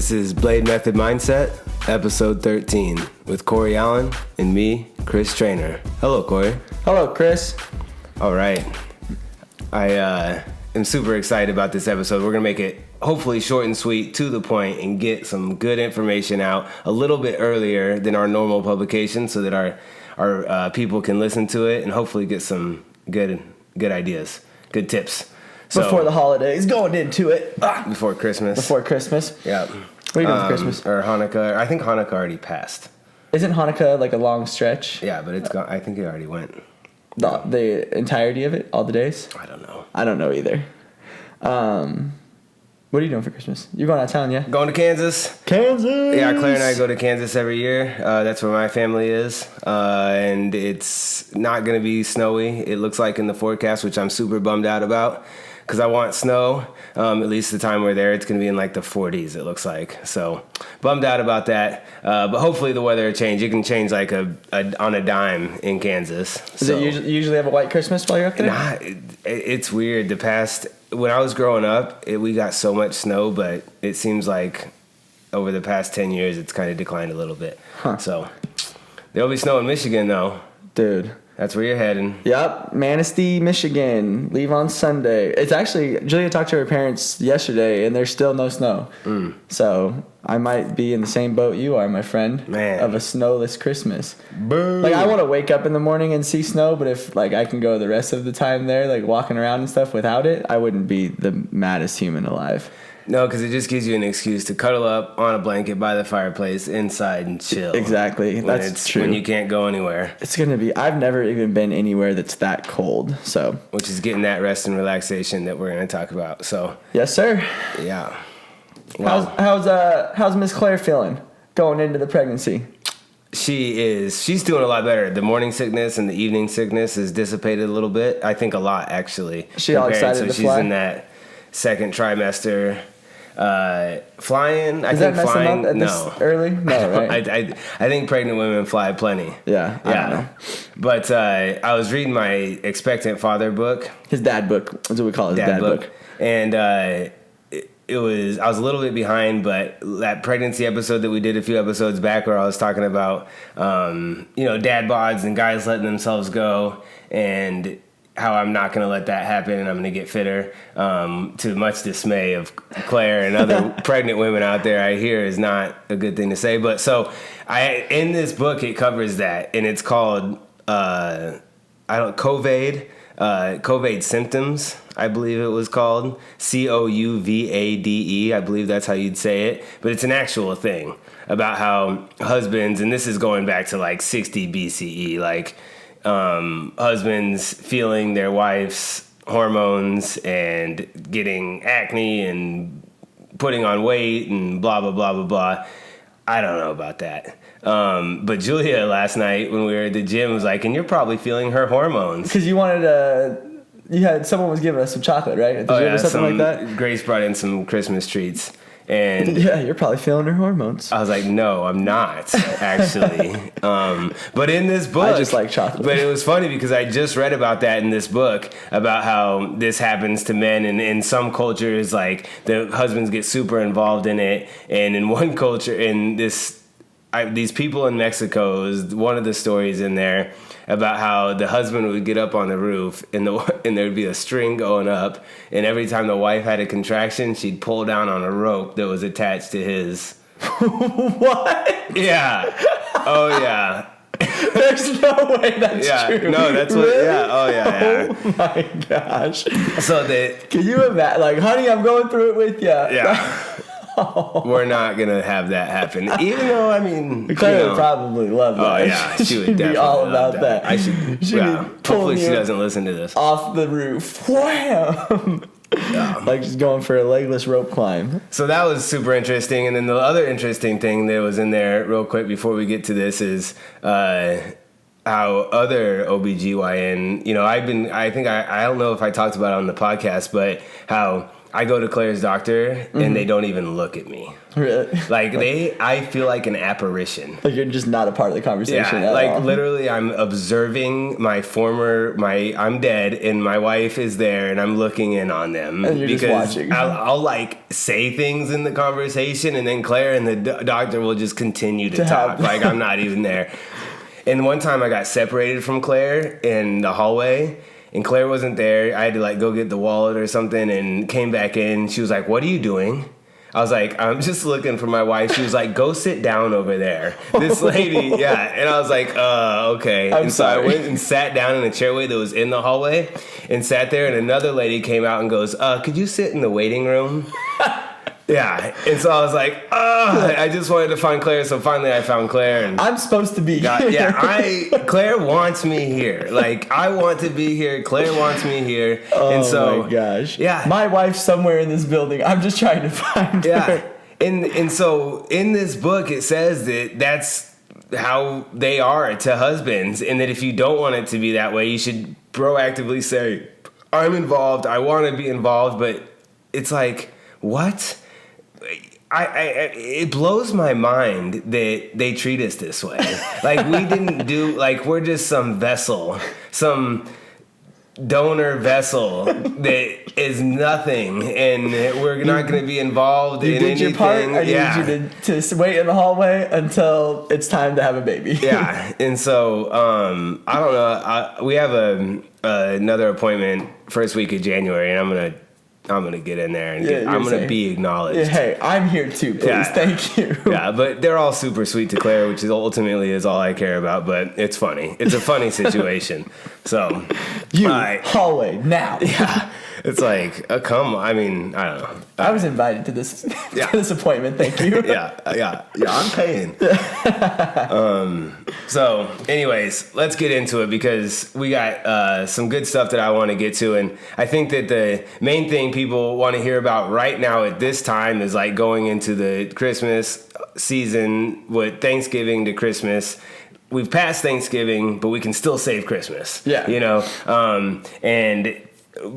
This is Blade Method Mindset, episode 13, with Corey Allen and me, Chris Trainer. Hello, Corey. Hello, Chris. All right. I am super excited about this episode. We're going to make it hopefully short and sweet, to the point, and get some good information out a little bit earlier than our normal publication so that our people can listen to it and hopefully get some good ideas, good tips. Before the holidays, going into it. Before Christmas. Before Christmas. Yeah. What are you doing for Christmas? Or Hanukkah. I think Hanukkah already passed. Isn't Hanukkah like a long stretch? Yeah, but it's gone. I think it already went. The entirety of it? All the days? I don't know. I don't know either. What are you doing for Christmas? You're going out of town, yeah? Going to Kansas. Kansas! Yeah, Claire and I go to Kansas every year. That's where my family is. And it's not going to be snowy, it looks like in the forecast, which I'm super bummed out about. Because I want snow. At least the time we're there, it's going to be in like the 40s, it looks like. So, bummed out about that. But hopefully the weather will change. It can change like on a dime in Kansas. Does it usually have a white Christmas while you're up there? Nah, it's weird. When I was growing up, we got so much snow, but it seems like over the past 10 years, it's kind of declined a little bit. Huh. So, there'll be snow in Michigan, though. Dude. That's where you're heading. Yep, Manistee, Michigan. Leave on Sunday. It's actually, Julia talked to her parents yesterday, and there's still no snow. So I might be in the same boat you are, my friend. Man. Of a snowless Christmas. Boo. Like, I want to wake up in the morning and see snow, but if like I can go the rest of the time there, like walking around and stuff without it, I wouldn't be the maddest human alive. No, because it just gives you an excuse to cuddle up on a blanket by the fireplace inside and chill. Exactly. That's true. When you can't go anywhere. It's going to be, I've never even been anywhere that's that cold, so. Which is getting that rest and relaxation that we're going to talk about, so. Yes, sir. Yeah. Wow. How's Miss Claire feeling going into the pregnancy? She's doing a lot better. The morning sickness and the evening sickness has dissipated a little bit. I think a lot, actually. She all excited to fly? She's in that second trimester. Flying, Does that mess them up this early? No, right? I think pregnant women fly plenty. Yeah, I don't know. But I was reading my expectant father book. His dad book. That's what we call his dad book. And I was a little bit behind, but that pregnancy episode that we did a few episodes back where I was talking about, dad bods and guys letting themselves go, and how I'm not going to let that happen and I'm going to get fitter, to much dismay of Claire and other pregnant women out there, I hear is not a good thing to say. But so in this book, it covers that, and it's called, Couvade Symptoms, I believe it was called, Couvade, I believe that's how you'd say it, but it's an actual thing about how husbands, and this is going back to like 60 BCE, like, husbands feeling their wife's hormones and getting acne and putting on weight and blah, blah, blah, blah, blah. I don't know about that. But Julia last night when we were at the gym was like, and you're probably feeling her hormones. Because you wanted someone was giving us some chocolate, right? At the gym or something like that? Grace brought in some Christmas treats. And yeah, you're probably feeling her hormones. I was like, no, I'm not, actually. But in this book, I just like chocolate. But it was funny because I just read about that in this book about how this happens to men, and in some cultures, like the husbands get super involved in it, and in one culture, these people in Mexico, is one of the stories in there about how the husband would get up on the roof and there'd be a string going up, and every time the wife had a contraction, she'd pull down on a rope that was attached to his. What? Yeah. Oh, yeah. There's no way that's true. No, that's what. Really? Yeah. Oh, yeah. Oh my gosh. So can you imagine? Like, honey, I'm going through it with you. Yeah. We're not gonna have that happen. Even though, I mean, Claire would probably love that. Oh yeah, she would definitely be all about that. I should. Hopefully, she doesn't listen to this. Off the roof, wham! Like just going for a legless rope climb. So that was super interesting. And then the other interesting thing that was in there, real quick before we get to this, is how other OBGYN. I don't know if I talked about it on the podcast, but how I go to Claire's doctor and they don't even look at me. Really? Like I feel like an apparition. Like you're just not a part of the conversation Yeah, at like all. literally I'm observing I'm dead and my wife is there and I'm looking in on them. And you're just because watching. I'll like say things in the conversation and then Claire and the doctor will just continue to talk. help. Like I'm not even there. And one time I got separated from Claire in the hallway. And Claire wasn't there. I had to like go get the wallet or something and came back in. She was like, "What are you doing?" I was like, "I'm just looking for my wife." She was like, "Go sit down over there." This lady, yeah. And I was like, okay. I'm and so I sorry. went and sat down in a chairway that was in the hallway and sat there. And another lady came out and goes, "Could you sit in the waiting room?" Yeah. And so I was like, I just wanted to find Claire. So finally I found Claire. And I'm supposed to be here. Claire wants me here. Like, I want to be here. Claire wants me here. Oh and so, my gosh. Yeah. My wife's somewhere in this building. I'm just trying to find Yeah. her. And so in this book, it says that that's how they are to husbands. And that if you don't want it to be that way, you should proactively say, I'm involved. I want to be involved. But it's like, what? It blows my mind that they treat us this way. Like we didn't do, like we're just some vessel, some donor vessel that is nothing, and we're not going to be involved You in did anything. your part. I Yeah. need you to wait in the hallway until it's time to have a baby. Yeah, and so I don't know. We have another appointment first week of January, and I'm gonna get in there and Yeah, I'm you're gonna saying- be acknowledged. Yeah, hey, I'm here too, please. Yeah. Thank you. Yeah, but they're all super sweet to Claire, which is ultimately is all I care about. But it's funny. It's a funny situation. So, You, I- hallway, now. yeah, it's like come. I mean, I don't know. I was invited to this Yeah. to this appointment. Thank you. Yeah. I'm paying. So, anyways, let's get into it because we got some good stuff that I want to get to, and I think that the main thing people want to hear about right now at this time is like going into the Christmas season with Thanksgiving to Christmas. We've passed Thanksgiving, but we can still save Christmas. Yeah. You know, and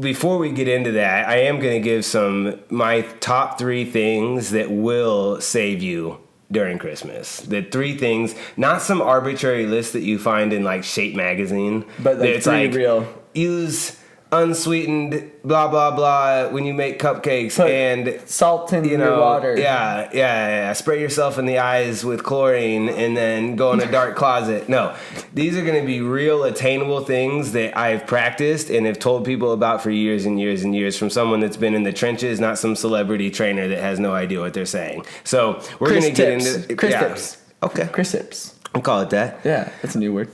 before we get into that, I am going to give my top 3 things that will save you during Christmas. The 3 things, not some arbitrary list that you find in like Shape magazine, But, like, it's 3 real. use unsweetened blah blah blah when you make cupcakes Put and salt in your water. yeah. Spray yourself in the eyes with chlorine and then go in a dark closet. No, these are going to be real attainable things that I've practiced and have told people about for years and years and years from someone that's been in the trenches, not some celebrity trainer that has no idea what they're saying. So we're going to get into Chris yeah. tips. Okay, Chris tips. I'll call it that. Yeah, that's a new word.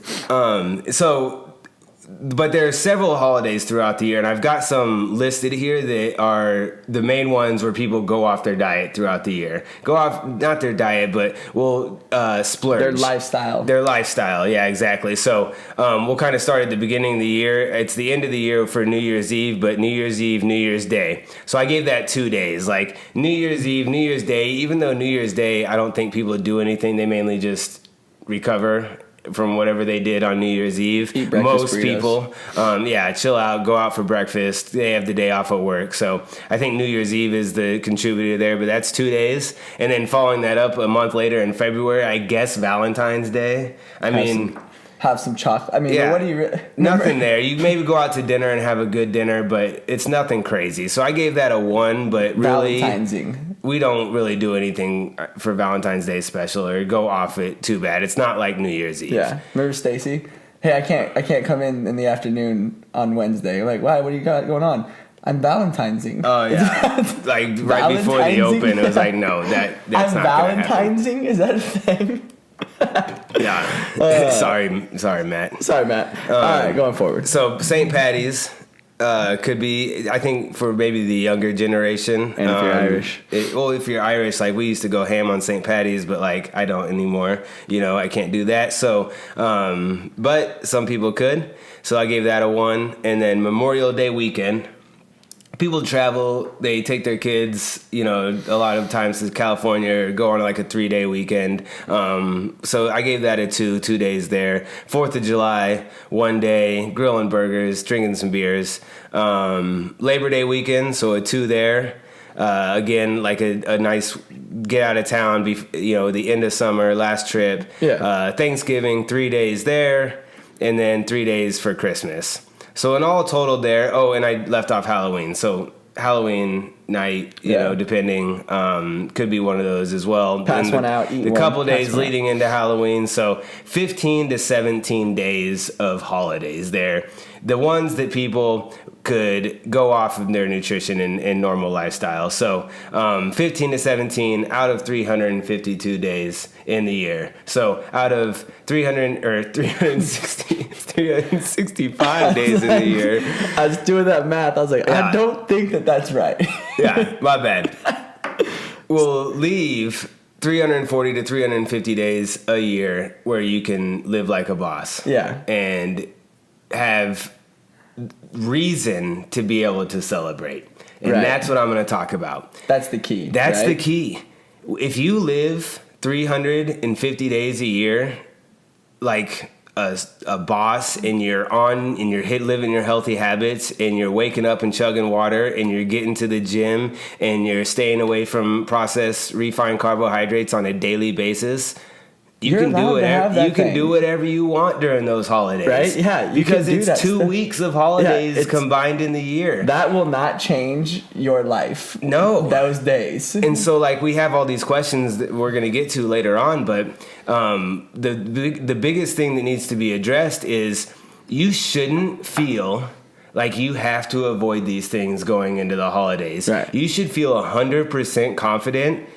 But there are several holidays throughout the year, and I've got some listed here that are the main ones where people go off their diet throughout the year. Go off, not their diet, but will splurge. Their lifestyle. Their lifestyle, yeah, exactly. So we'll kind of start at the beginning of the year. It's the end of the year for New Year's Eve, but New Year's Eve, New Year's Day. So I gave that 2 days. Like New Year's Eve, New Year's Day, even though New Year's Day, I don't think people do anything. They mainly just recover from whatever they did on New Year's Eve. Eat breakfast Most burritos. people, chill out, go out for breakfast. They have the day off at work. So I think New Year's Eve is the contributor there, but that's 2 days. And then following that up a month later in February, I guess Valentine's Day. Have some chocolate. I mean, Yeah. what do you... Nothing there. You maybe go out to dinner and have a good dinner, but it's nothing crazy. So I gave that a 1, but really, Valentine'sing. we don't really do anything for Valentine's Day special or go off it too bad. It's not like New Year's Eve. Yeah. Remember Stacy? Hey, I can't come in the afternoon on Wednesday. Like, why? What do you got going on? I'm Valentine'sing. Oh yeah, like right before the Valentine'sing? open, it was like, no, that's I'm not gonna happen. Valentine'sing? Is that a thing? Yeah, sorry, Matt. Sorry, Matt. All right, going forward. So St. Patty's could be, I think, for maybe the younger generation. And if you're Irish. If you're Irish, like we used to go ham on St. Patty's, but like I don't anymore. You know, I can't do that. So, but some people could. So I gave that a 1. And then Memorial Day weekend. People travel, they take their kids, you know, a lot of times to California or go on like a 3-day weekend. So I gave that a 2 days there. 4th of July, 1 day, grilling burgers, drinking some beers. Labor Day weekend, so a 2 there. Again, like a nice get out of town, the end of summer, last trip. Yeah. Thanksgiving, 3 days there, and then 3 days for Christmas. So in all total there, and I left off Halloween. So Halloween night, depending, could be one of those as well. Pass one out, eat the one. couple Pass days one leading into Halloween. So 15 to 17 days of holidays there. The ones that people could go off of their nutrition and normal lifestyle. So 15 to 17 out of 352 days in the year. So out of 365 days in the year. I was doing that math. I was like, Yeah. I don't think that's right. Yeah, my bad. We'll leave 340 to 350 days a year where you can live like a boss. Yeah. And have reason to be able to celebrate. And Right. that's what I'm going to talk about. That's the key. That's right? the key. If you live 350 days a year like a boss, and you're living your healthy habits, and you're waking up and chugging water, and you're getting to the gym, and you're staying away from processed refined carbohydrates on a daily basis, you can do whatever you want during those holidays. Right? Yeah, you because can do it's that 2 stuff. weeks of holidays it's- combined in the year. That will not change your life. No. Those days. And so, like, we have all these questions that we're going to get to later on, but the biggest thing that needs to be addressed is you shouldn't feel like you have to avoid these things going into the holidays. Right. You should feel 100% confident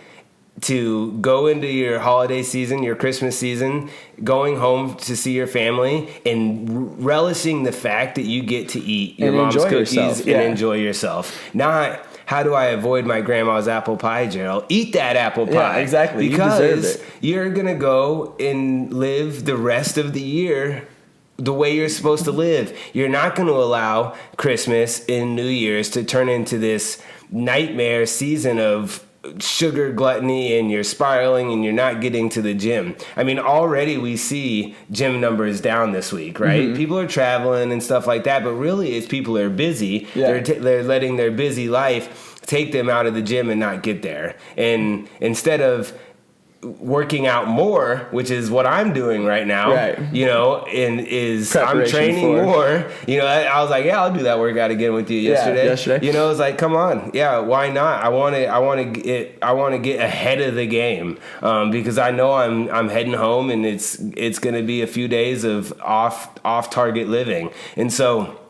to go into your holiday season, your Christmas season, going home to see your family, and relishing the fact that you get to eat your And mom's enjoy cookies yourself, and yeah. enjoy yourself. Not, how do I avoid my grandma's apple pie, Gerald? Eat that apple pie. Yeah, exactly. You Because deserve it. you're going to go and live the rest of the year the way you're supposed to live. You're not going to allow Christmas and New Year's to turn into this nightmare season of sugar gluttony, and you're spiraling and you're not getting to the gym. I mean, already we see gym numbers down this week, right? Mm-hmm. People are traveling and stuff like that, but really it's people are busy. Yeah. They're letting their busy life take them out of the gym and not get there. And instead of working out more, which is what I'm doing right now, Right. I'm Preparation training for. more. I was like, yeah, I'll do that workout again with you yesterday. yesterday. It's like, come on, yeah, why not? I want to get ahead of the game, because I know I'm heading home, and it's going to be a few days of off target living, and so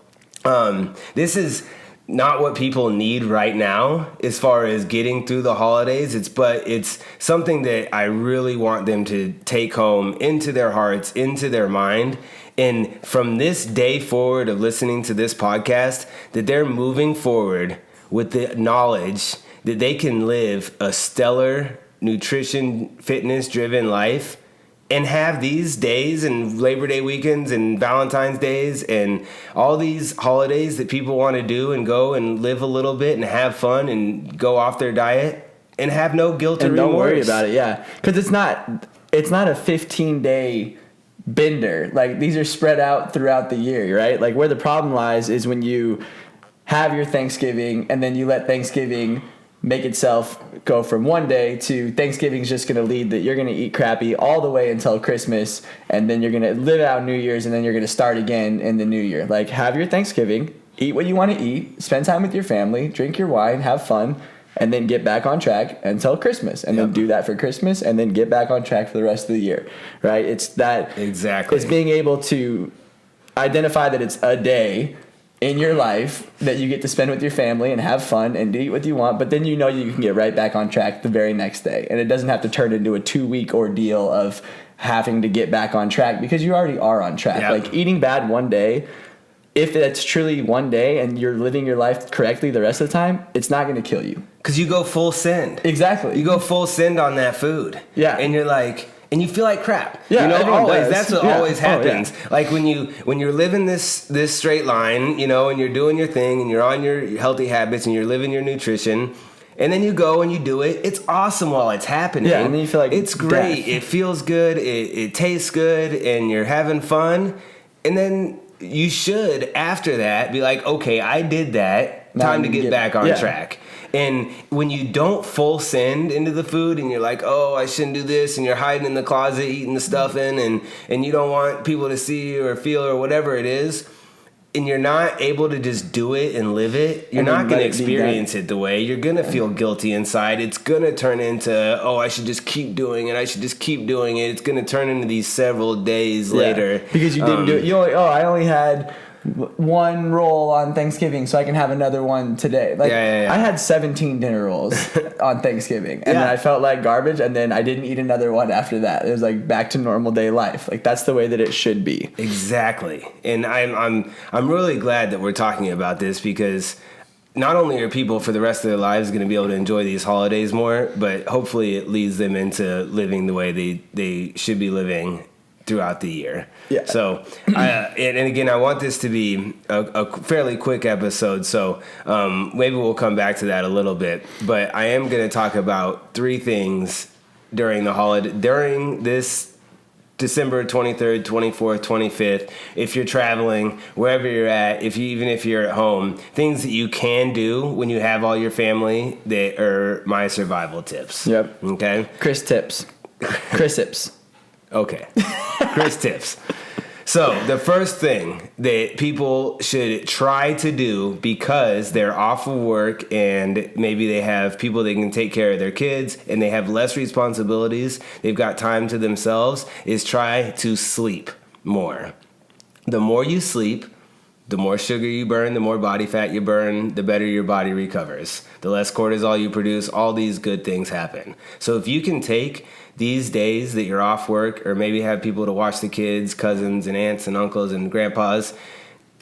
this is not what people need right now as far as getting through the holidays. But it's something that I really want them to take home into their hearts, into their mind. And from this day forward of listening to this podcast, that they're moving forward with the knowledge that they can live a stellar nutrition, fitness driven life, and have these days and Labor Day weekends and Valentine's days and all these holidays that people want to do and go and live a little bit and have fun and go off their diet and have no guilt or And remorse. don't worry about it, yeah. Because it's not a 15-day bender. Like, these are spread out throughout the year, right? Like, where the problem lies is when you have your Thanksgiving and then you let Thanksgiving make itself go from one day to Thanksgiving's just going to lead that you're going to eat crappy all the way until Christmas, and then you're going to live out New Year's, and then you're going to start again in the new year. Like, have your Thanksgiving, eat what you want to eat, spend time with your family, drink your wine, have fun, and then get back on track until Christmas, and then do that for Christmas, and then get back on track for the rest of the year, right? It's that. Exactly. It's being able to identify that it's a day in your life that you get to spend with your family and have fun and eat what you want, but then you can get right back on track the very next day. And it doesn't have to turn into a 2-week ordeal of having to get back on track, because you already are on track. Yep. Like, eating bad one day, if it's truly one day and you're living your life correctly the rest of the time, it's not going to kill you. Because you go full send. Exactly. You go full send on that food. Yeah. And you're like, and you feel like crap. Yeah, everyone always. does. That's what Yeah. always Oh, yeah. happens. Like when you're living this straight line, and you're doing your thing, and you're on your healthy habits, and you're living your nutrition, and then you go and you do it. It's awesome while it's happening. Yeah, and then you feel like it's great. death. It feels good. It tastes good, and you're having fun. And then you should, after that, be like, okay, I did that. Now time I to need get back on yeah. track. And when you don't full send into the food and you're like, oh, I shouldn't do this, and you're hiding in the closet eating the stuffing, and you don't want people to see you or feel or whatever it is, and you're not able to just do it and live it, you're And then not going let to it be experience it the way. You're going to feel guilty inside. It's going to turn into, oh, I should just keep doing it. I should just keep doing it. It's going to turn into these several days later. Because you didn't do it. I only had one roll on Thanksgiving, so I can have another one today. Like Yeah. I had 17 dinner rolls on Thanksgiving, and then I felt like garbage, and then I didn't eat another one after that. It was like back to normal day life. Like that's the way that it should be. Exactly. And I'm really glad that we're talking about this, because not only are people for the rest of their lives going to be able to enjoy these holidays more, but hopefully it leads them into living the way they should be living throughout the year. Yeah. So, and again, I want this to be a fairly quick episode, so maybe we'll come back to that a little bit. But I am going to talk about 3 things during this December 23rd, 24th, 25th, if you're traveling, wherever you're at, even if you're at home, things that you can do when you have all your family that are my survival tips. Yep. Okay? Chris tips. Okay. Chris tips. So the first thing that people should try to do, because they're off of work and maybe they have people that can take care of their kids and they have less responsibilities, they've got time to themselves, is try to sleep more. The more you sleep, the more sugar you burn, the more body fat you burn, the better your body recovers. The less cortisol you produce, all these good things happen. So if you can take these days that you're off work, or maybe have people to watch the kids, cousins and aunts and uncles and grandpas,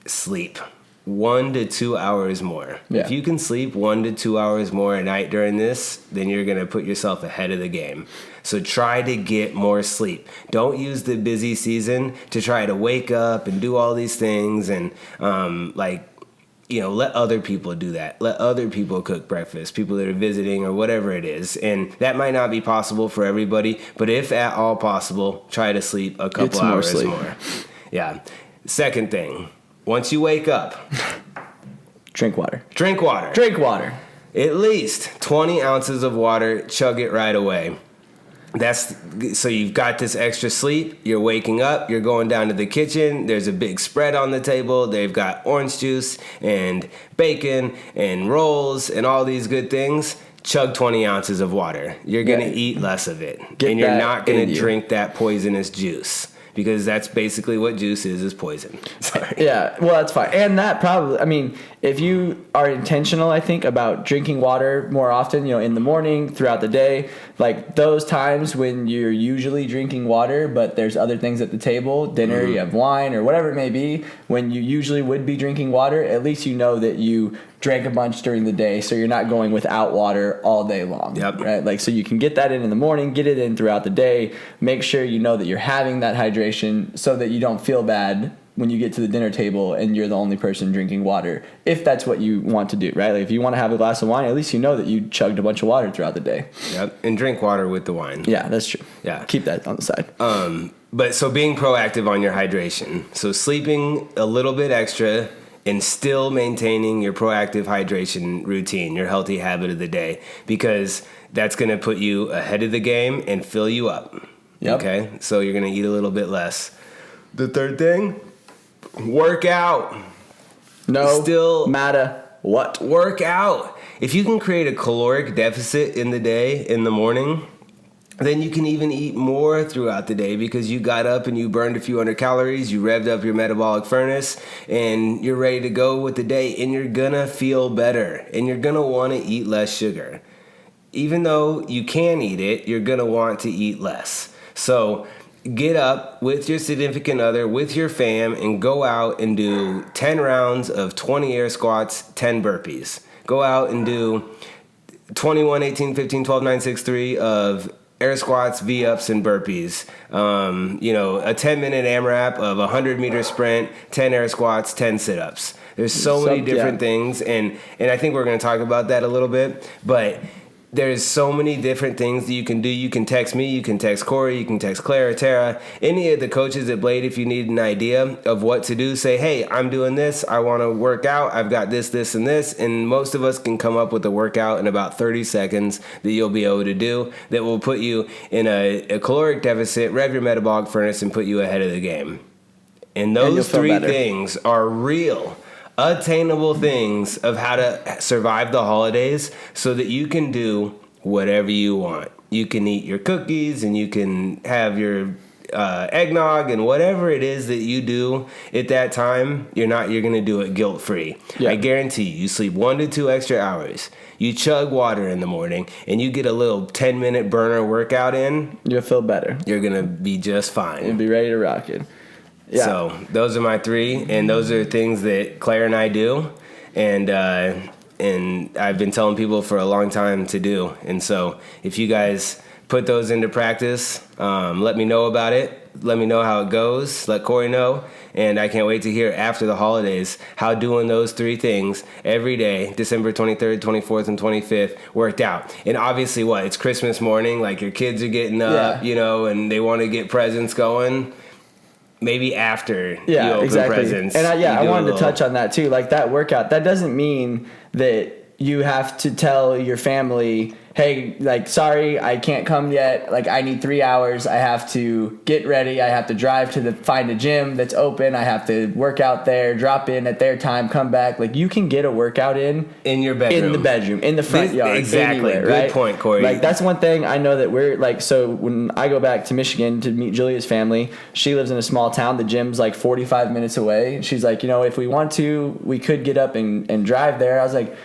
sleep 1 to 2 hours more. Yeah. If you can sleep 1 to 2 hours more a night during this, then you're going to put yourself ahead of the game. So try to get more sleep. Don't use the busy season to try to wake up and do all these things and let other people do that. Let other people cook breakfast, people that are visiting or whatever it is. And that might not be possible for everybody, but if at all possible, try to sleep a couple hours more. Yeah. Second thing, once you wake up, Drink water. drink water. Drink water. At least 20 ounces of water, chug it right away. So you've got this extra sleep, you're waking up, you're going down to the kitchen, there's a big spread on the table, they've got orange juice and bacon and rolls and all these good things. Chug 20 ounces of water. You're going to eat less of it. And you're not going to drink that poisonous juice. Because that's basically what juice is poison. Sorry. Yeah, well, that's fine. And that probably, I mean, if you are intentional, I think, about drinking water more often, in the morning, throughout the day, like those times when you're usually drinking water, but there's other things at the table, dinner, you have wine or whatever it may be, when you usually would be drinking water, at least you know that you drank a bunch during the day, so you're not going without water all day long. Yep. Right? Like, so you can get that in the morning, get it in throughout the day, make sure you know that you're having that hydration so that you don't feel bad when you get to the dinner table and you're the only person drinking water, if that's what you want to do, right? Like if you want to have a glass of wine, at least you know that you chugged a bunch of water throughout the day. Yep, and drink water with the wine. Yeah, that's true. Yeah. Keep that on the side. But so being proactive on your hydration. So sleeping a little bit extra and still maintaining your proactive hydration routine, your healthy habit of the day, because that's going to put you ahead of the game and fill you up. Yep. Okay? So you're going to eat a little bit less. The third thing, work out. No Still matter what. Work out. If you can create a caloric deficit in the day, in the morning, then you can even eat more throughout the day because you got up and you burned a few hundred calories, you revved up your metabolic furnace, and you're ready to go with the day, and you're gonna feel better, and you're gonna want to eat less sugar. Even though you can eat it, you're gonna want to eat less. So get up with your significant other, with your fam, and go out and do 10 rounds of 20 air squats, 10 burpees. Go out and do 21, 18, 15, 12, 9, 6, 3 of air squats, V-ups, and burpees. A 10-minute AMRAP of a 100-meter sprint, 10 air squats, 10 sit-ups. There's so many different things, and I think we're going to talk about that a little bit. But there's so many different things that you can do. You can text me, you can text Corey, you can text Claire or Tara, any of the coaches at Blade. If you need an idea of what to do, say, hey, I'm doing this. I want to work out. I've got this, this, and this. And most of us can come up with a workout in about 30 seconds that you'll be able to do that will put you in a caloric deficit, rev your metabolic furnace, and put you ahead of the game. And those three things are real, attainable things of how to survive the holidays so that you can do whatever you want. You can eat your cookies and you can have your eggnog and whatever it is that you do at that time, you're going to do it guilt-free. Yeah. I guarantee you sleep 1 to 2 extra hours. You chug water in the morning and you get a little 10-minute burner workout in. You'll feel better. You're going to be just fine. You'll be ready to rock it. Yeah. So those are my 3, and those are things that Claire and I do, and I've been telling people for a long time to do. And so if you guys put those into practice, let me know about it. Let me know how it goes. Let Corey know. And I can't wait to hear after the holidays how doing those 3 things every day, December 23rd, 24th, and 25th, worked out. And obviously, it's Christmas morning. Like, your kids are getting up, and they want to get presents going. Maybe after you open presents. And I wanted to touch on that too. Like, that workout, that doesn't mean that you have to tell your family, hey, like, sorry, I can't come yet. Like, I need 3 hours. I have to get ready. I have to drive to find a gym that's open. I have to work out there, drop in at their time, come back. Like, you can get a workout in your bedroom. In the bedroom, in the front yard. Exactly. Anywhere, right? Good point, Corey. Like, that's one thing I know that we're like, so when I go back to Michigan to meet Julia's family, she lives in a small town. The gym's like 45 minutes away. She's like, if we want to, we could get up and drive there. I was like,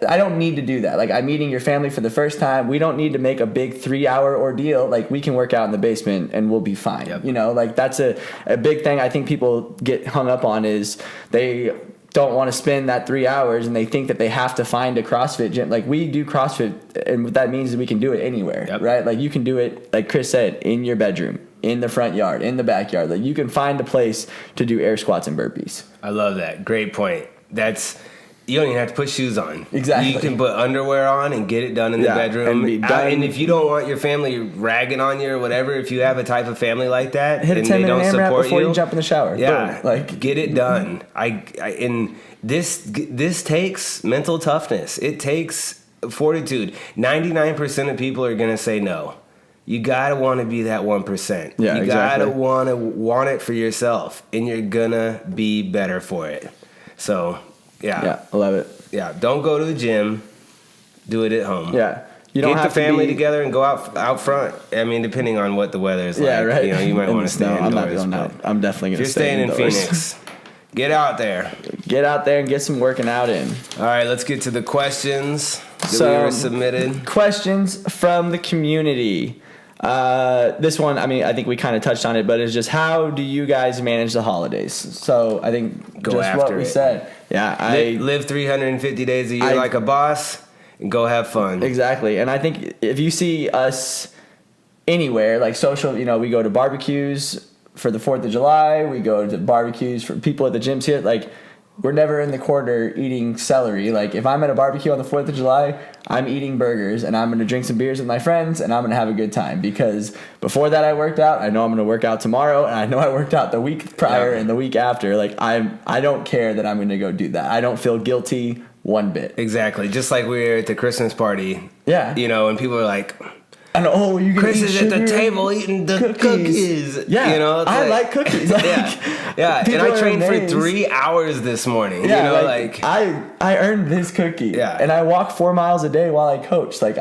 I don't need to do that. Like, I'm meeting your family for the first time. We don't need to make a big 3-hour ordeal. Like, we can work out in the basement and we'll be fine. Yep. Like, that's a big thing I think people get hung up on is they don't want to spend that 3 hours and they think that they have to find a CrossFit gym. Like, we do CrossFit, and what that means is we can do it anywhere, right? Like, you can do it, like Chris said, in your bedroom, in the front yard, in the backyard. Like, you can find a place to do air squats and burpees. I love that. Great point. You don't even have to put shoes on. Exactly. You can put underwear on and get it done in the bedroom. And if you don't want your family ragging on you or whatever, if you have a type of family like that, hit a 10-minute AMRAP before you jump in the shower. Yeah, boom. Like, get it done. And this takes mental toughness. It takes fortitude. 99% of people are gonna say no. You gotta want to be that 1%. Yeah, you gotta want it for yourself, and you're gonna be better for it. So. Yeah, I love it. Yeah, don't go to the gym. Do it at home. Yeah, you don't get the family together and go out front. I mean, depending on what the weather is like. Yeah, right. You might want to stay indoors. I'm not doing that. I'm definitely going to stay indoors. If you're staying in Phoenix, get out there. Get out there and get some working out in. All right, let's get to the questions that we were submitted. Questions from the community. This one, I mean, I think we kind of touched on it, but it's just, how do you guys manage the holidays? So I think just what we said. Yeah, I live 350 days a year like a boss and go have fun. Exactly. And I think if you see us anywhere, like social, we go to barbecues for the 4th of July, we go to barbecues for people at the gyms here, like, we're never in the corner eating celery. Like, if I'm at a barbecue on the 4th of July, I'm eating burgers and I'm going to drink some beers with my friends and I'm going to have a good time, because before that I worked out. I know I'm going to work out tomorrow, and I know I worked out the week prior and the week after. Like, I don't care that I'm going to go do that. I don't feel guilty one bit. Exactly. Just like we were at the Christmas party. Yeah. And people are like, and you Chris is at the table eating the cookies. Yeah, I like cookies. Like, yeah. And I trained for 3 hours this morning. Yeah, I earned this cookie. Yeah, and I walk 4 miles a day while I coach. Like,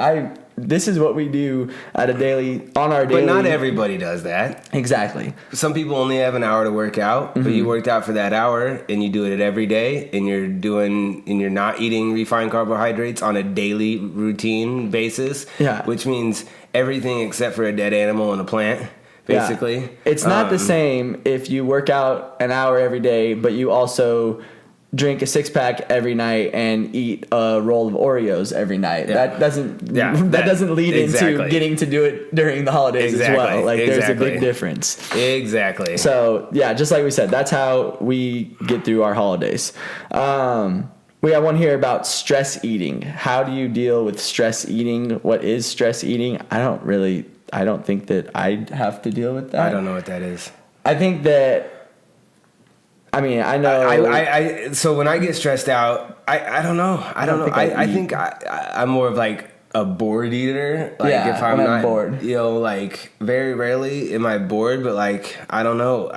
this is what we do on our daily. But not everybody does that. Exactly. Some people only have an hour to work out, but you worked out for that hour and you do it every day, and you're not eating refined carbohydrates on a daily routine basis. Yeah, which means everything except for a dead animal and a plant, basically. Yeah. It's not the same if you work out an hour every day, but you also drink a 6-pack every night and eat a roll of Oreos every night. Yeah. That doesn't lead into getting to do it during the holidays as well. Like, there's a big difference. Exactly. So, yeah, just like we said, that's how we get through our holidays. We have one here about stress eating. How do you deal with stress eating? What is stress eating? I don't think that I have to deal with that. I don't know what that is. I think that, I mean, I know. So when I get stressed out, I don't know. I don't know. I think I'm more of like a bored eater. Like Yeah, if I'm when I'm not bored. you know, like very rarely am I bored, but like I don't know.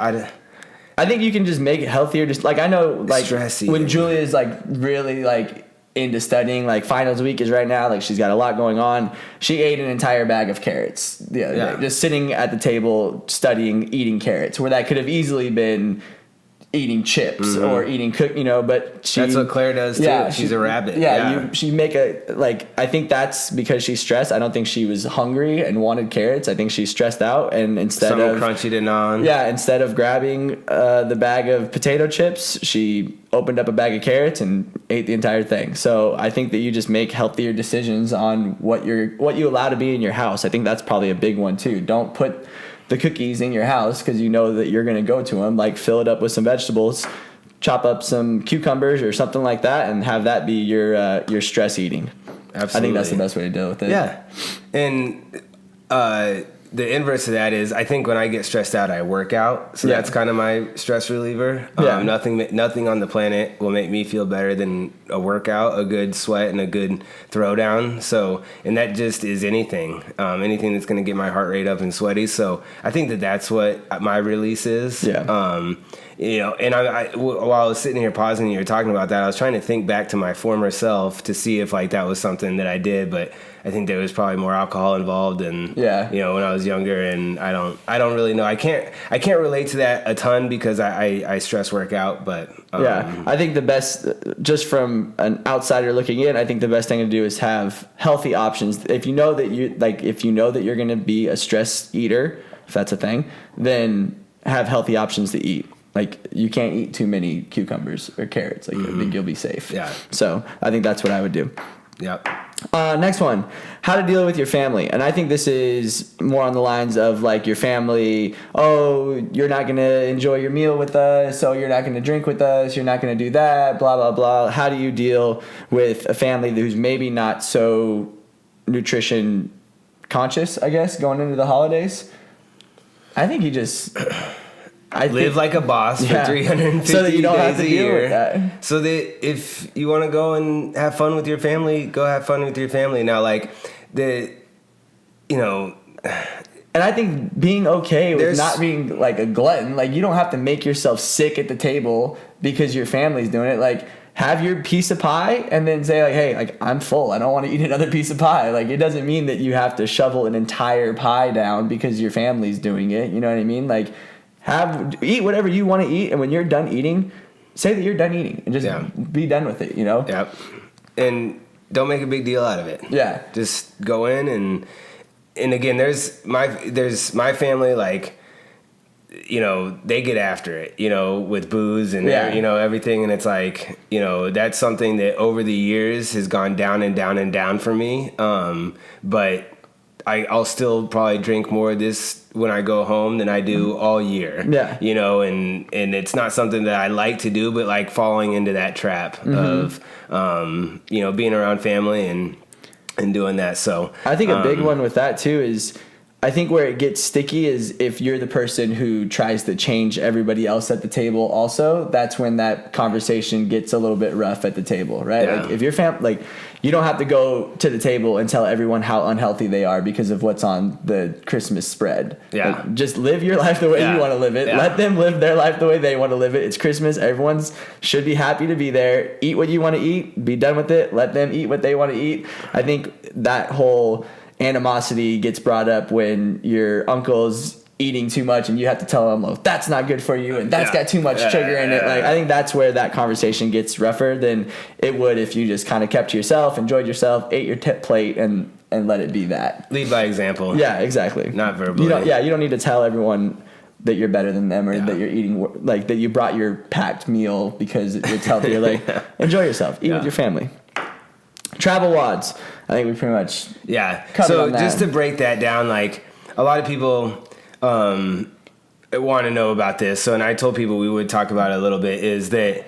I think you can just make it healthier. Just like I know, like Stress when eating. Julia is like really like into studying, like finals week is right now. Like she's got a lot going on. She ate an entire bag of carrots the other day, just sitting at the table studying, eating carrots, where that could have easily been eating chips or eating but she, That's what Claire does too. She's a rabbit. Yeah. she make I think that's because she's stressed. I don't think she was hungry and wanted carrots. I think she's stressed out, and instead Something of crunchy to gnaw on. yeah, instead of grabbing the bag of potato chips, she opened up a bag of carrots and ate the entire thing. So I think that you just make healthier decisions on what you allow to be in your house. I think that's probably a big one too. Don't put the cookies in your house because you know that you're going to go to them. Like fill it up with some vegetables, chop up some cucumbers or something like that, and have that be your stress eating. Absolutely. I think that's the best way to deal with it. Yeah. And the inverse of that is I think when I get stressed out, I work out. So Yeah. that's kind of my stress reliever. Yeah. Nothing on the planet will make me feel better than a workout, a good sweat, and a good throwdown. So, and that just is anything that's going to get my heart rate up and sweaty. So I think that's what my release is. Yeah. And while I was sitting here pausing and you were talking about that, I was trying to think back to my former self to see if like that was something that I did, but I think there was probably more alcohol involved and when I was younger, and I don't really know. I can't relate to that a ton because I stress work out, but I think the best, just from an outsider looking in, I think the best thing to do is have healthy options. If you know that you're going to be a stress eater, if that's a thing, then have healthy options to eat. Like you can't eat too many cucumbers or carrots. Like I think you'll be safe. Yeah. So I think that's what I would do. Yep. Next one, how to deal with your family. And I think this is more on the lines of like your family, oh, you're not going to enjoy your meal with us, so you're not going to drink with us, you're not going to do that, blah, blah, blah. How do you deal with a family who's maybe not so nutrition conscious, I guess, going into the holidays? I think you just... live like a boss for 350 so that you don't days have to a deal year. with that. So that if you want to go and have fun with your family, go have fun with your family. Now, like and I think being okay with not being like a glutton, like you don't have to make yourself sick at the table because your family's doing it. Like have your piece of pie and then say like, hey, like I'm full. I don't want to eat another piece of pie. Like it doesn't mean that you have to shovel an entire pie down because your family's doing it. You know what I mean? Like eat whatever you want to eat, and when you're done eating, say that you're done eating and just be done with it, Yep. And don't make a big deal out of it. Yeah. Just go in and again, there's my family, like, they get after it, with booze and everything, and it's like, that's something that over the years has gone down and down and down for me. But I'll still probably drink more of this when I go home than I do all year. Yeah. And it's not something that I like to do, but like falling into that trap of, being around family and doing that. So I think a big one with that too is I think where it gets sticky is if you're the person who tries to change everybody else at the table also, that's when that conversation gets a little bit rough at the table, right? Yeah. Like if your you don't have to go to the table and tell everyone how unhealthy they are because of what's on the Christmas spread. Yeah. Like, just live your life the way you want to live it. Yeah. Let them live their life the way they want to live it. It's Christmas. Everyone's should be happy to be there. Eat what you want to eat. Be done with it. Let them eat what they want to eat. I think that whole animosity gets brought up when your uncle's eating too much and you have to tell them, well, that's not good for you and that's got too much sugar in it. Like I think that's where that conversation gets rougher than it would if you just kind of kept to yourself, enjoyed yourself, ate your plate and let it be that. Lead by example. Yeah, exactly. Not verbally. You don't need to tell everyone that you're better than them or that you're eating, like that you brought your packed meal because it's healthier. Like enjoy yourself, eat with your family. Travel wads. I think we pretty much covered on that. Just to break that down, like a lot of people want to know about this. So, and I told people we would talk about it a little bit. Is that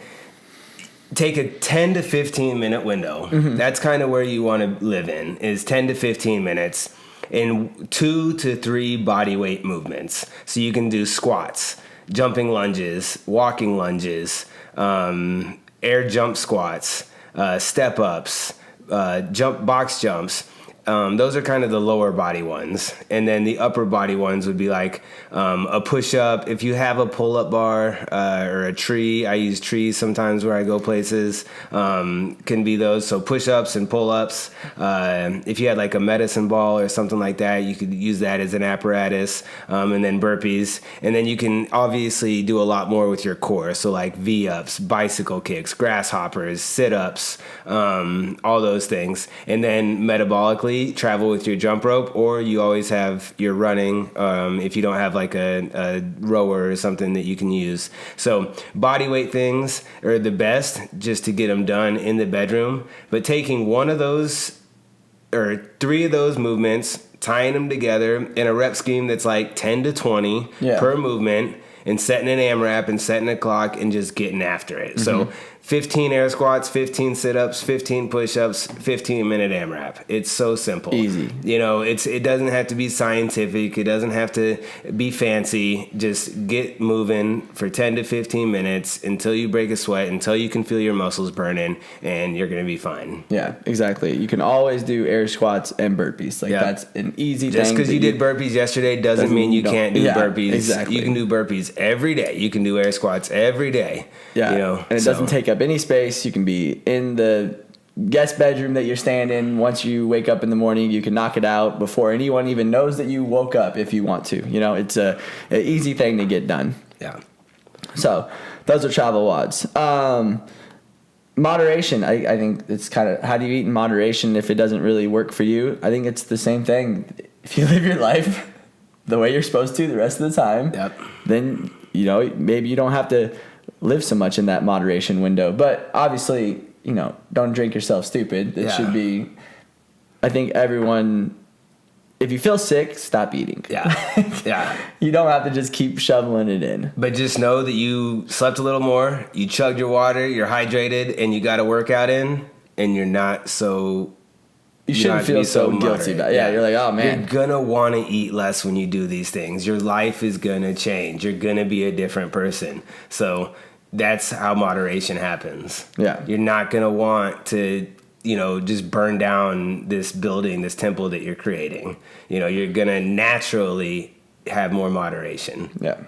take a 10 to 15 minute window. That's kind of where you want to live in, is 10 to 15 minutes in 2 to 3 body weight movements. So you can do squats, jumping lunges, walking lunges, air jump squats, step ups, box jumps. Those are kind of the lower body ones. And then the upper body ones would be like a push-up. If you have a pull-up bar or a tree, I use trees sometimes where I go places, can be those. So push-ups and pull-ups. If you had like a medicine ball or something like that, you could use that as an apparatus. And then burpees. And then you can obviously do a lot more with your core. So like V-ups, bicycle kicks, grasshoppers, sit-ups, all those things. And then metabolically, travel with your jump rope, or you always have your running if you don't have like a rower or something that you can use. So body weight things are the best just to get them done in the bedroom, but taking one of those or 3 of those movements, tying them together in a rep scheme that's like 10 to 20 per movement, and setting an AMRAP and setting a clock and just getting after it. So 15 air squats, 15 sit-ups, 15 push-ups, 15-minute AMRAP. It's so simple. Easy. You know, it doesn't have to be scientific. It doesn't have to be fancy. Just get moving for 10 to 15 minutes until you break a sweat, until you can feel your muscles burning, and you're going to be fine. Yeah, exactly. You can always do air squats and burpees. Like that's an easy thing. Just because you did burpees yesterday doesn't mean you can't do burpees. Exactly. You can do burpees every day. You can do air squats every day. Yeah, you know, and it doesn't take up any space. You can be in the guest bedroom that you're staying in. Once you wake up in the morning, you can knock it out before anyone even knows that you woke up if you want to. You know, it's an easy thing to get done. Yeah. So those are travel WODs. Moderation, I think it's kind of, how do you eat in moderation if it doesn't really work for you? I think it's the same thing. If you live your life the way you're supposed to the rest of the time, then, you know, maybe you don't have to live so much in that moderation window. But obviously, you know, don't drink yourself stupid. It should be, I think everyone, if you feel sick, stop eating. Yeah. You don't have to just keep shoveling it in. But just know that you slept a little more, you chugged your water, you're hydrated, and you got a workout in, and you're not so... You shouldn't feel so guilty about it. Yeah, you're like, oh, man. You're going to want to eat less when you do these things. Your life is going to change. You're going to be a different person. So that's how moderation happens. Yeah. You're not going to want to, you know, just burn down this building, this temple that you're creating. You know, you're going to naturally have more moderation. Yeah.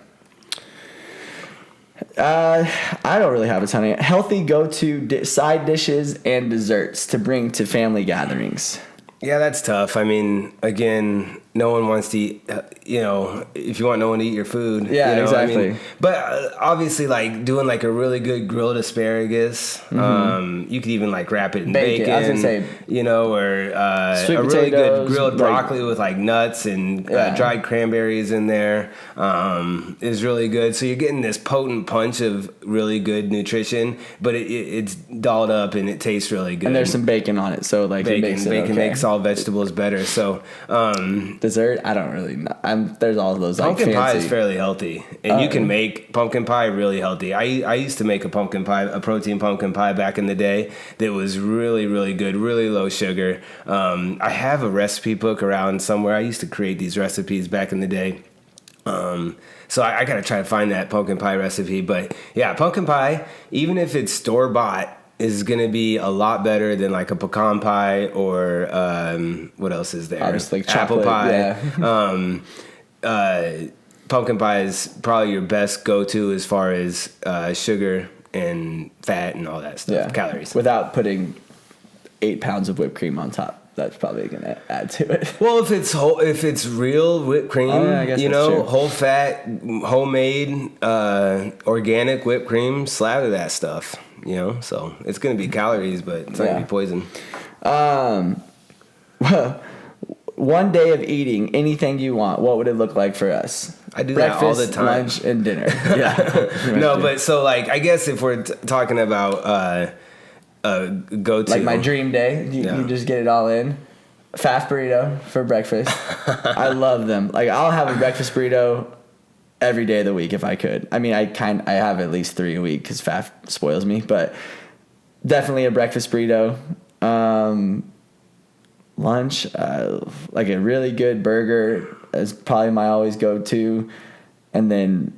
I don't really have a ton of healthy go-to side dishes and desserts to bring to family gatherings. Yeah, that's tough. I mean, again, no one wants to eat, you know, if you want no one to eat your food. Yeah, you know, exactly. I mean, but obviously, like, doing, like, a really good grilled asparagus, you could even, like, wrap it in bacon. I was going to say. You know, or a really good grilled broccoli with, like, nuts and dried cranberries in there is really good. So you're getting this potent punch of really good nutrition, but it's dolled up and it tastes really good. And there's some bacon on it, so, like, bacon makes all vegetables better. So dessert, I don't really know. There's all of those, like, pumpkin fancy. pie is fairly healthy, and you can make pumpkin pie really healthy. I used to make a protein pumpkin pie back in the day that was really, really good, really low sugar. I have a recipe book around somewhere. I used to create these recipes back in the day. So I got to try to find that pumpkin pie recipe. But yeah, pumpkin pie, even if it's store-bought, is going to be a lot better than like a pecan pie or what else is there? Obviously, like apple chocolate, pie. Yeah. Pumpkin pie is probably your best go-to as far as sugar and fat and all that stuff, calories. Without putting 8 pounds of whipped cream on top. That's probably going to add to it. Well, if it's real whipped cream, you know, true. Whole fat, homemade, organic whipped cream, slather that stuff. You know, so it's going to be calories, but it's not going to be poison. One day of eating anything you want, what would it look like for us? I do Breakfast, that all the time. Lunch, and dinner. Yeah. No, but so like, I guess if we're talking about go-to. Like my dream day, you just get it all in. Faf burrito for breakfast. I love them. Like I'll have a breakfast burrito every day of the week if I could. I mean, I have at least 3 a week because Faf spoils me, but definitely a breakfast burrito. Lunch, like a really good burger is probably my always go-to. And then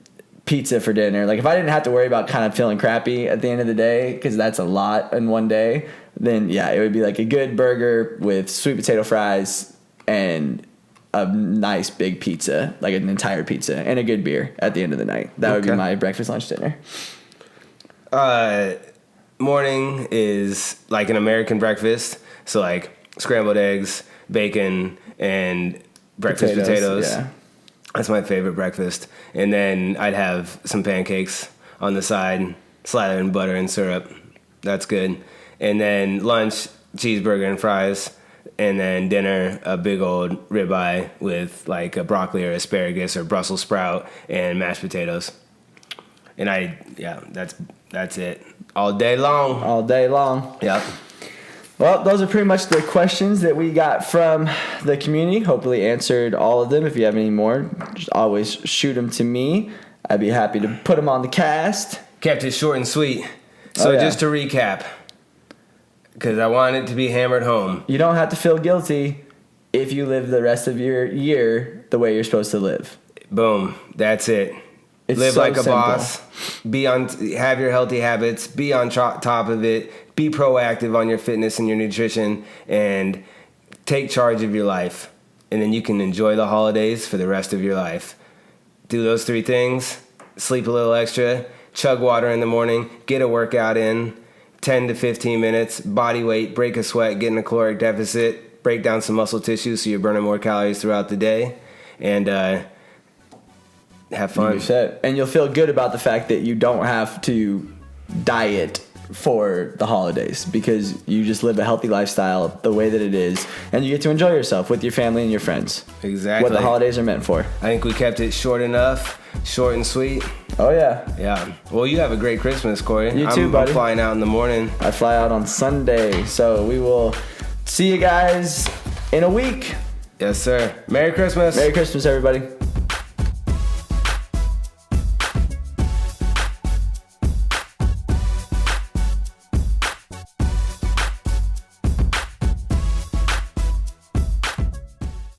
pizza for dinner. Like if I didn't have to worry about kind of feeling crappy at the end of the day, because that's a lot in one day, then yeah, it would be like a good burger with sweet potato fries and a nice big pizza, like an entire pizza, and a good beer at the end of the night. That would be my breakfast, lunch, dinner. Morning is like an American breakfast. So like scrambled eggs, bacon, and breakfast potatoes. Yeah. That's my favorite breakfast. And then I'd have some pancakes on the side, slathered in butter and syrup. That's good. And then lunch, cheeseburger and fries. And then dinner, a big old ribeye with like a broccoli or asparagus or Brussels sprout and mashed potatoes. And that's it. All day long. All day long. Yep. Well, those are pretty much the questions that we got from the community. Hopefully answered all of them. If you have any more, just always shoot them to me. I'd be happy to put them on the cast. Kept it short and sweet. So just to recap, because I want it to be hammered home. You don't have to feel guilty if you live the rest of your year the way you're supposed to live. Boom. That's it. Live so like a simple. boss. Have your healthy habits. Be on top of it. Be proactive on your fitness and your nutrition, and take charge of your life. And then you can enjoy the holidays for the rest of your life. Do those 3 things. Sleep a little extra. Chug water in the morning. Get a workout in. 10 to 15 minutes. Body weight. Break a sweat. Get in a caloric deficit. Break down some muscle tissue so you're burning more calories throughout the day. And have fun. And you'll feel good about the fact that you don't have to diet for the holidays, because you just live a healthy lifestyle the way that it is, and you get to enjoy yourself with your family and your friends. Exactly. What the holidays are meant for. I think we kept it short enough, short and sweet. Oh, yeah. Yeah. Well, you have a great Christmas, Corey. You too, buddy. I'm flying out in the morning. I fly out on Sunday, so we will see you guys in a week. Yes, sir. Merry Christmas. Merry Christmas, everybody.